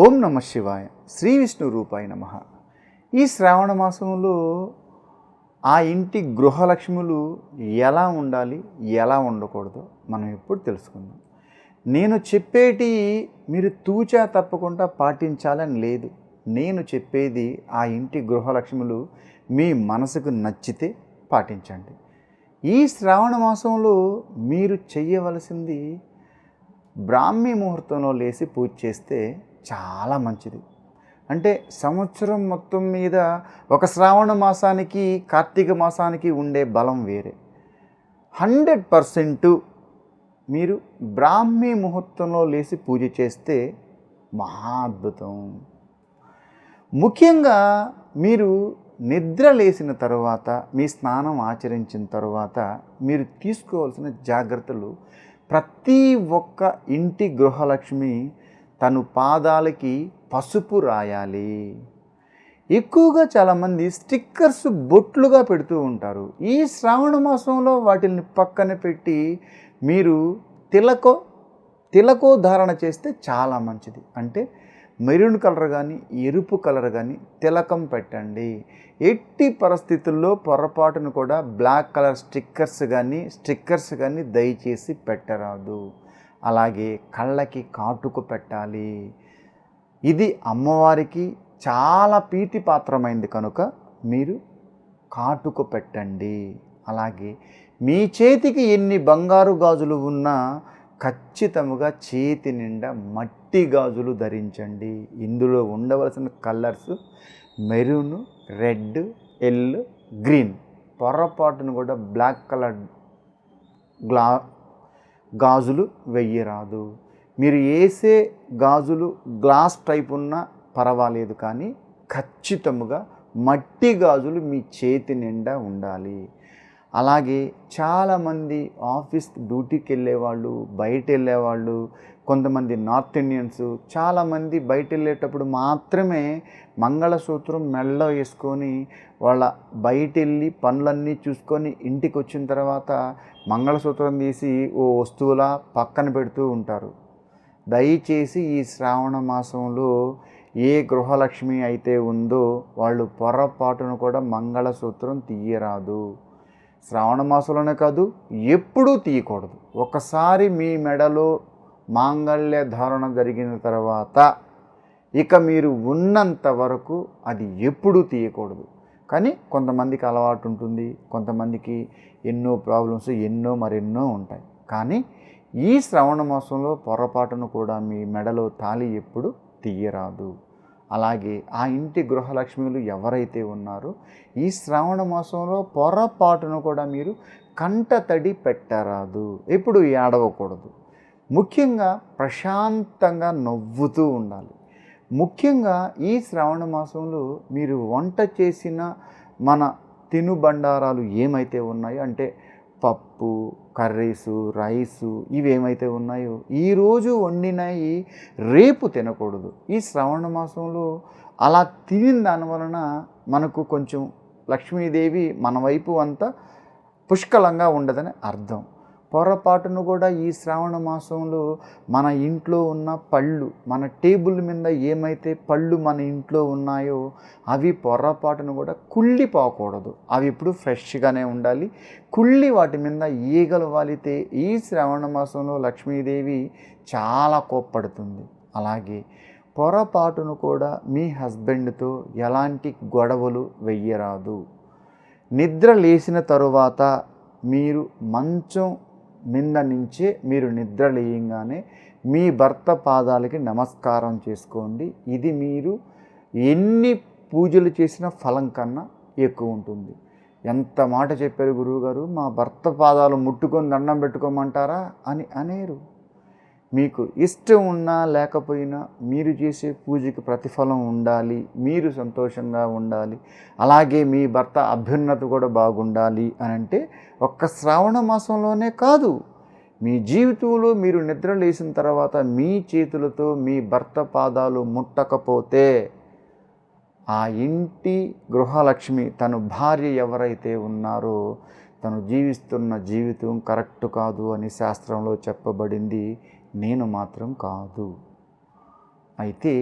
ఓం నమ శివాయ. శ్రీ విష్ణు రూపాయ నమ. ఈ శ్రావణ మాసంలో ఆ ఇంటి గృహలక్ష్ములు ఎలా ఉండాలి, ఎలా ఉండకూడదో మనం ఇప్పుడు తెలుసుకుందాం. నేను చెప్పేటి మీరు తూచా తప్పకుండా పాటించాలని లేదు. నేను చెప్పేది ఆ ఇంటి గృహలక్ష్ములు మీ మనసుకు నచ్చితే పాటించండి. ఈ శ్రావణ మాసంలో మీరు చెయ్యవలసింది బ్రాహ్మీ ముహూర్తంలో లేచి పూజ చేస్తే చాలా మంచిది. అంటే సంవత్సరం మొత్తం మీద ఒక శ్రావణ మాసానికి కార్తీక మాసానికి ఉండే బలం వేరే. 100% మీరు బ్రాహ్మీ ముహూర్తంలో లేచి పూజ చేస్తే మహా అద్భుతం. ముఖ్యంగా మీరు నిద్ర లేచిన తర్వాత, మీ స్నానం ఆచరించిన తర్వాత మీరు తీసుకోవాల్సిన జాగ్రత్తలు, ప్రతి ఒక్క ఇంటి గృహలక్ష్మి తను పాదాలకి పసుపు రాయాలి. ఎక్కువగా చాలామంది స్టిక్కర్స్ బొట్లుగా పెడుతూ ఉంటారు. ఈ శ్రావణ మాసంలో వాటిని పక్కన పెట్టి మీరు తిలకో ధారణ చేస్తే చాలా మంచిది. అంటే మెరూన్ కలర్ కానీ ఎరుపు కలర్ కానీ తిలకం పెట్టండి. ఎట్టి పరిస్థితుల్లో పొరపాటును కూడా బ్లాక్ కలర్ స్టిక్కర్స్ కానీ దయచేసి పెట్టరాదు. అలాగే కళ్ళకి కాటుక పెట్టాలి. ఇది అమ్మవారికి చాలా ప్రీతిపాత్రమైంది కనుక మీరు కాటుక పెట్టండి. అలాగే మీ చేతికి ఎన్ని బంగారు గాజులు ఉన్నా ఖచ్చితంగా చేతి నిండా మట్టి గాజులు ధరించండి. ఇందులో ఉండవలసిన colours maroon, red, yellow, green. పొరపాటును కూడా బ్లాక్ కలర్ గాజులు వెయ్యరాదు. మీరు వేసే గాజులు గ్లాస్ టైప్ ఉన్నా పర్వాలేదు, కానీ ఖచ్చితంగా మట్టి గాజులు మీ చేతి నిండా ఉండాలి. అలాగే చాలామంది ఆఫీస్ డ్యూటీకి వెళ్ళేవాళ్ళు, బయట వెళ్ళేవాళ్ళు, కొంతమంది నార్త్ ఇండియన్స్ చాలామంది బయట వెళ్ళేటప్పుడు మాత్రమే మంగళసూత్రం మెడలో వేసుకొని వాళ్ళ బయట వెళ్ళి పనులన్నీ చూసుకొని ఇంటికి వచ్చిన తర్వాత మంగళసూత్రం తీసి ఓ వస్తువులా పక్కన పెడుతూ ఉంటారు. దయచేసి ఈ శ్రావణ మాసంలో ఏ గృహలక్ష్మి అయితే ఉందో వాళ్ళు పొరపాటును కూడా మంగళసూత్రం తీయరాదు. శ్రావణ మాసంలోనే కాదు, ఎప్పుడూ తీయకూడదు. ఒకసారి మీ మెడలో మాంగళ్య ధారణ జరిగిన తర్వాత ఇక మీరు ఉన్నంత వరకు అది ఎప్పుడూ తీయకూడదు. కానీ కొంతమందికి అలవాటు ఉంటుంది, కొంతమందికి ఎన్నో ప్రాబ్లమ్స్ మరెన్నో ఉంటాయి. కానీ ఈ శ్రావణ మాసంలో పొరపాటును కూడా మీ మెడలో తాళి ఎప్పుడు తీయరాదు. అలాగే ఆ ఇంటి గృహలక్ష్మిలు ఎవరైతే ఉన్నారో ఈ శ్రావణ మాసంలో పొరపాటును కూడా మీరు కంట తడి పెట్టరాదు. ఎప్పుడు ఏడవకూడదు. ముఖ్యంగా ప్రశాంతంగా నవ్వుతూ ఉండాలి. ముఖ్యంగా ఈ శ్రావణ మాసంలో మీరు వంట చేసిన మన తినుబండారాలు ఏమైతే ఉన్నాయో, అంటే పప్పు, కర్రీసు, రైసు, ఇవేమైతే ఉన్నాయో ఈరోజు వండినవి రేపు తినకూడదు. ఈ శ్రావణ మాసంలో అలా తినిన దాని వలన మనకు కొంచెం లక్ష్మీదేవి మన వైపు అంతా పుష్కలంగా ఉండదని అర్థం. పొరపాటును కూడా ఈ శ్రావణ మాసంలో మన ఇంట్లో ఉన్న పళ్ళు, మన టేబుల్ మీద ఏమైతే పళ్ళు మన ఇంట్లో ఉన్నాయో అవి పొరపాటును కూడా కుళ్ళిపోకూడదు. అవి ఇప్పుడు ఫ్రెష్గానే ఉండాలి. కుళ్ళి వాటి మీద ఈగలు వాలితే ఈ శ్రావణ మాసంలో లక్ష్మీదేవి చాలా కోప్పడుతుంది. అలాగే పొరపాటును కూడా మీ హస్బెండ్తో ఎలాంటి గొడవలు వెయ్యరాదు. నిద్ర లేచిన తరువాత మీరు మంచం మీద నుంచే మీరు నిద్ర లేయంగానే మీ భర్త పాదాలకి నమస్కారం చేసుకోండి. ఇది మీరు ఎన్ని పూజలు చేసిన ఫలం కన్నా ఎక్కువ ఉంటుంది. ఎంత మాట చెప్పారు గురువుగారు, మా భర్త పాదాలు ముట్టుకొని దండం పెట్టుకోమంటారా అని అనేరు. మీకు ఇష్టం ఉన్నా లేకపోయినా మీరు చేసే పూజకి ప్రతిఫలం ఉండాలి, మీరు సంతోషంగా ఉండాలి, అలాగే మీ భర్త అభ్యున్నతి కూడా బాగుండాలి అని అంటే ఒక్క శ్రావణ మాసంలోనే కాదు, మీ జీవితంలో మీరు నిద్ర లేచిన తర్వాత మీ చేతులతో మీ భర్త పాదాలు ముట్టకపోతే ఆ ఇంటి గృహలక్ష్మి తను భార్య ఎవరైతే ఉన్నారో తను జీవిస్తున్న జీవితం కరెక్ట్ కాదు అని శాస్త్రంలో చెప్పబడింది. నేను మాత్రం కాదు. అయితే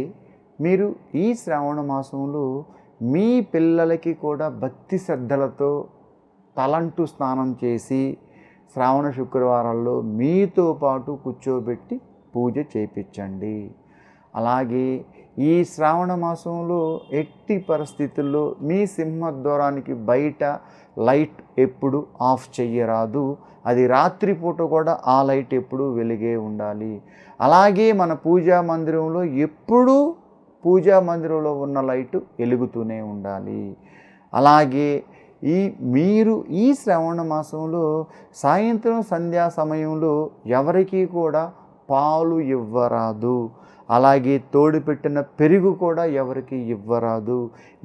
మీరు ఈ శ్రావణ మాసంలో మీ పిల్లలకి కూడా భక్తి శ్రద్ధలతో తలంటు స్నానం చేసి శ్రావణ శుక్రవారాల్లో మీతో పాటు కూర్చోబెట్టి పూజ చేయించండి. అలాగే ఈ శ్రావణ మాసంలో ఎట్టి పరిస్థితుల్లో మీ సింహద్వారానికి బయట లైట్ ఎప్పుడు ఆఫ్ చెయ్యరాదు. అది రాత్రిపూట కూడా ఆ లైట్ ఎప్పుడూ వెలిగే ఉండాలి. అలాగే మన పూజా మందిరంలో ఎప్పుడూ పూజా మందిరంలో ఉన్న లైటు వెలుగుతూనే ఉండాలి. అలాగే మీరు ఈ శ్రావణ మాసంలో సాయంత్రం సంధ్యా సమయంలో ఎవరికీ కూడా పాలు ఇవ్వరాదు. అలాగే తోడుపెట్టిన పెరుగు కూడా ఎవరికి ఇవ్వరాదు.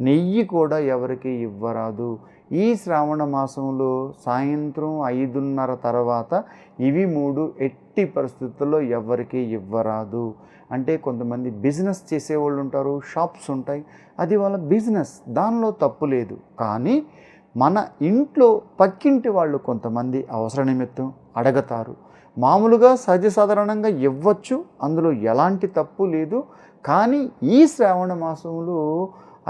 నెయ్యి కూడా ఎవరికి ఇవ్వరాదు. ఈ శ్రావణ మాసంలో సాయంత్రం 5:30 తర్వాత ఇవి 3 ఎట్టి పరిస్థితుల్లో ఎవరికి ఇవ్వరాదు. అంటే కొంతమంది బిజినెస్ చేసేవాళ్ళు ఉంటారు, షాప్స్ ఉంటాయి, అది వాళ్ళ బిజినెస్, దానిలో తప్పు లేదు. కానీ మన ఇంట్లో పక్కింటి వాళ్ళు కొంతమంది అవసర నిమిత్తం అడగతారు. మామూలుగా సహజసాధారణంగా ఇవ్వచ్చు, అందులో ఎలాంటి తప్పు లేదు. కానీ ఈ శ్రావణ మాసంలో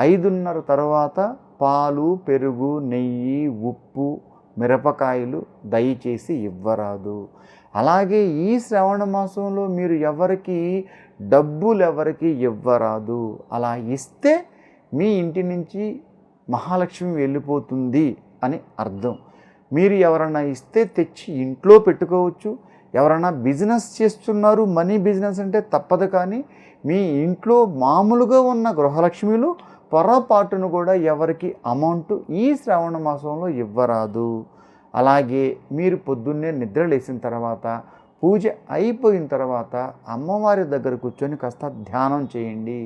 5:30 తర్వాత పాలు, పెరుగు, నెయ్యి, ఉప్పు, మిరపకాయలు దయచేసి ఇవ్వరాదు. అలాగే ఈ శ్రావణ మాసంలో మీరు ఎవరికి డబ్బులు ఎవరికి ఇవ్వరాదు. అలా ఇస్తే మీ ఇంటి నుంచి మహాలక్ష్మి వెళ్ళిపోతుంది అని అర్థం. మీరు ఎవరన్నా ఇస్తే తెచ్చి ఇంట్లో పెట్టుకోవచ్చు. ఎవరైనా బిజినెస్ చేస్తున్నారు, మనీ బిజినెస్ అంటే తప్పదు. కానీ మీ ఇంట్లో మామూలుగా ఉన్న గృహలక్ష్మిలు పొరపాటును కూడా ఎవరికి అమౌంట్ ఈ శ్రావణ మాసంలో ఇవ్వరాదు. అలాగే మీరు పొద్దున్నే నిద్ర లేచిన తర్వాత పూజ అయిపోయిన తర్వాత అమ్మవారి దగ్గర కూర్చొని కాస్త ధ్యానం చేయండి.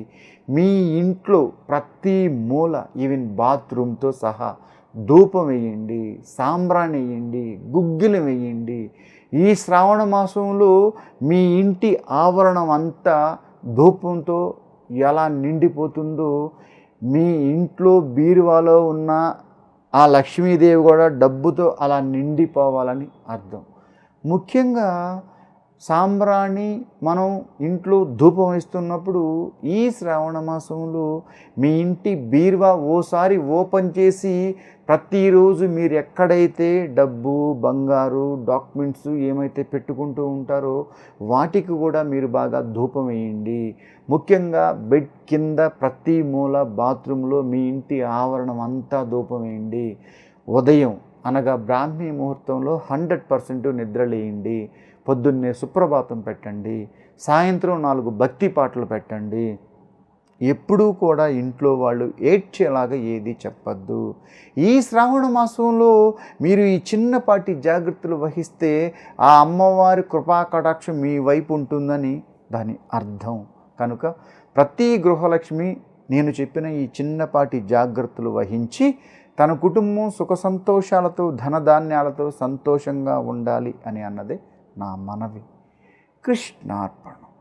మీ ఇంట్లో ప్రతి మూల, ఈవెన్ బాత్రూమ్తో సహా ధూపం వేయండి, సాంబ్రాణి వేయండి, గుగ్గిలు వేయండి. ఈ శ్రావణ మాసంలో మీ ఇంటి ఆవరణం అంతా ధూపంతో ఎలా నిండిపోతుందో మీ ఇంట్లో బీరువాలో ఉన్న ఆ లక్ష్మీదేవి కూడా డబ్బుతో అలా నిండిపోవాలని అర్థం. ముఖ్యంగా సాంబ్రాణి మనం ఇంట్లో ధూపం వేస్తున్నప్పుడు ఈ శ్రావణ మాసంలో మీ ఇంటి బీరువా ఓసారి ఓపెన్ చేసి ప్రతిరోజు మీరు ఎక్కడైతే డబ్బు, బంగారు, డాక్యుమెంట్స్ ఏమైతే పెట్టుకుంటూ ఉంటారో వాటికి కూడా మీరు బాగా ధూపం వేయండి. ముఖ్యంగా బెడ్ కింద ప్రతి మూల, బాత్రూంలో మీ ఇంటి ఆవరణం అంతా ధూపం వేయండి. ఉదయం అనగా బ్రాహ్మీ ముహూర్తంలో 100% నిద్రలేయండి. పొద్దున్నే సుప్రభాతం పెట్టండి. సాయంత్రం 4 భక్తి పాటలు పెట్టండి. ఎప్పుడూ కూడా ఇంట్లో వాళ్ళు ఏడ్చేలాగా ఏది చెప్పద్దు. ఈ శ్రావణ మాసంలో మీరు ఈ చిన్నపాటి జాగ్రత్తలు వహిస్తే ఆ అమ్మవారి కృపా కటాక్షం మీ వైపు ఉంటుందని దాని అర్థం. కనుక ప్రతి గృహలక్ష్మి నేను చెప్పిన ఈ చిన్నపాటి జాగ్రత్తలు వహించి తన కుటుంబం సుఖ సంతోషాలతో, ధనధాన్యాలతో సంతోషంగా ఉండాలి అని అన్నదే నా మనవి. కృష్ణార్పణం.